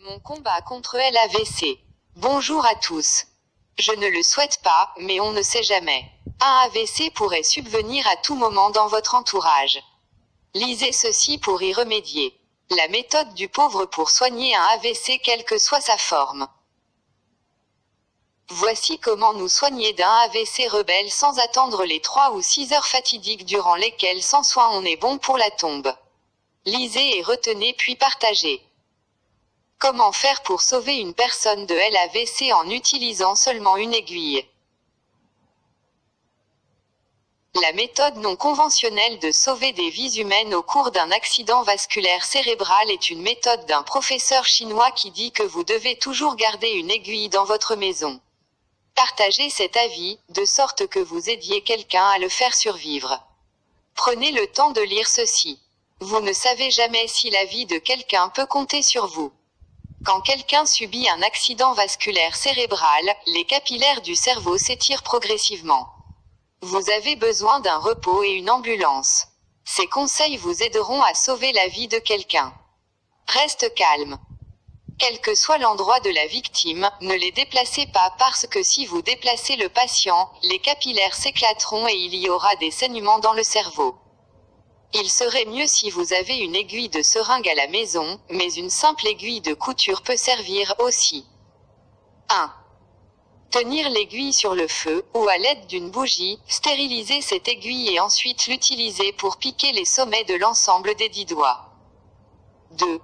Mon combat contre l'AVC. Bonjour à tous. Je ne le souhaite pas, mais on ne sait jamais. Un AVC pourrait subvenir à tout moment dans votre entourage. Lisez ceci pour y remédier. La méthode du pauvre pour soigner un AVC quelle que soit sa forme. Voici comment nous soigner d'un AVC rebelle sans attendre les 3 ou 6 heures fatidiques durant lesquelles sans soin on est bon pour la tombe. Lisez et retenez puis partagez. Comment faire pour sauver une personne de l'AVC en utilisant seulement une aiguille? La méthode non conventionnelle de sauver des vies humaines au cours d'un accident vasculaire cérébral est une méthode d'un professeur chinois qui dit que vous devez toujours garder une aiguille dans votre maison. Partagez cet avis, de sorte que vous aidiez quelqu'un à le faire survivre. Prenez le temps de lire ceci. Vous ne savez jamais si la vie de quelqu'un peut compter sur vous. Quand quelqu'un subit un accident vasculaire cérébral, les capillaires du cerveau s'étirent progressivement. Vous avez besoin d'un repos et une ambulance. Ces conseils vous aideront à sauver la vie de quelqu'un. Reste calme. Quel que soit l'endroit de la victime, ne les déplacez pas parce que si vous déplacez le patient, les capillaires s'éclateront et il y aura des saignements dans le cerveau. Il serait mieux si vous avez une aiguille de seringue à la maison, mais une simple aiguille de couture peut servir aussi. 1. Tenir l'aiguille sur le feu, ou à l'aide d'une bougie, stériliser cette aiguille et ensuite l'utiliser pour piquer les sommets de l'ensemble des 10 doigts. 2.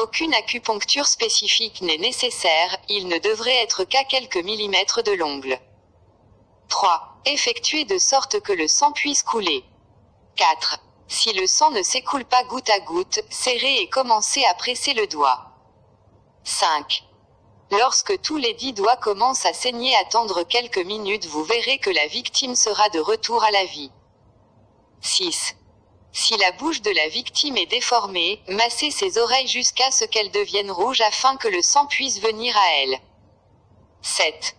Aucune acupuncture spécifique n'est nécessaire, il ne devrait être qu'à quelques millimètres de l'ongle. 3. Effectuer de sorte que le sang puisse couler. 4. Si le sang ne s'écoule pas goutte à goutte, serrez et commencez à presser le doigt. 5. Lorsque tous les 10 doigts commencent à saigner, attendre quelques minutes, vous verrez que la victime sera de retour à la vie. 6. Si la bouche de la victime est déformée, massez ses oreilles jusqu'à ce qu'elles deviennent rouges afin que le sang puisse venir à elle. 7.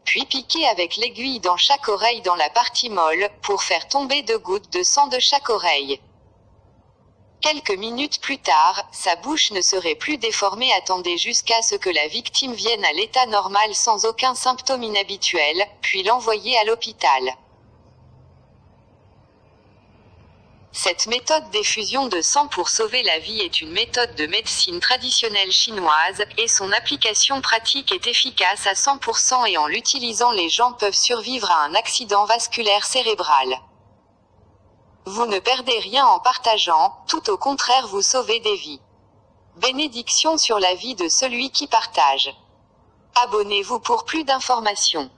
Puis piquez avec l'aiguille dans chaque oreille dans la partie molle, pour faire tomber 2 gouttes de sang de chaque oreille. Quelques minutes plus tard, sa bouche ne serait plus déformée. Attendez jusqu'à ce que la victime vienne à l'état normal sans aucun symptôme inhabituel, puis l'envoyez à l'hôpital. Cette méthode d'effusion de sang pour sauver la vie est une méthode de médecine traditionnelle chinoise, et son application pratique est efficace à 100% et en l'utilisant les gens peuvent survivre à un accident vasculaire cérébral. Vous ne perdez rien en partageant, tout au contraire vous sauvez des vies. Bénédiction sur la vie de celui qui partage. Abonnez-vous pour plus d'informations.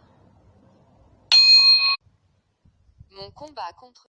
Mon combat contre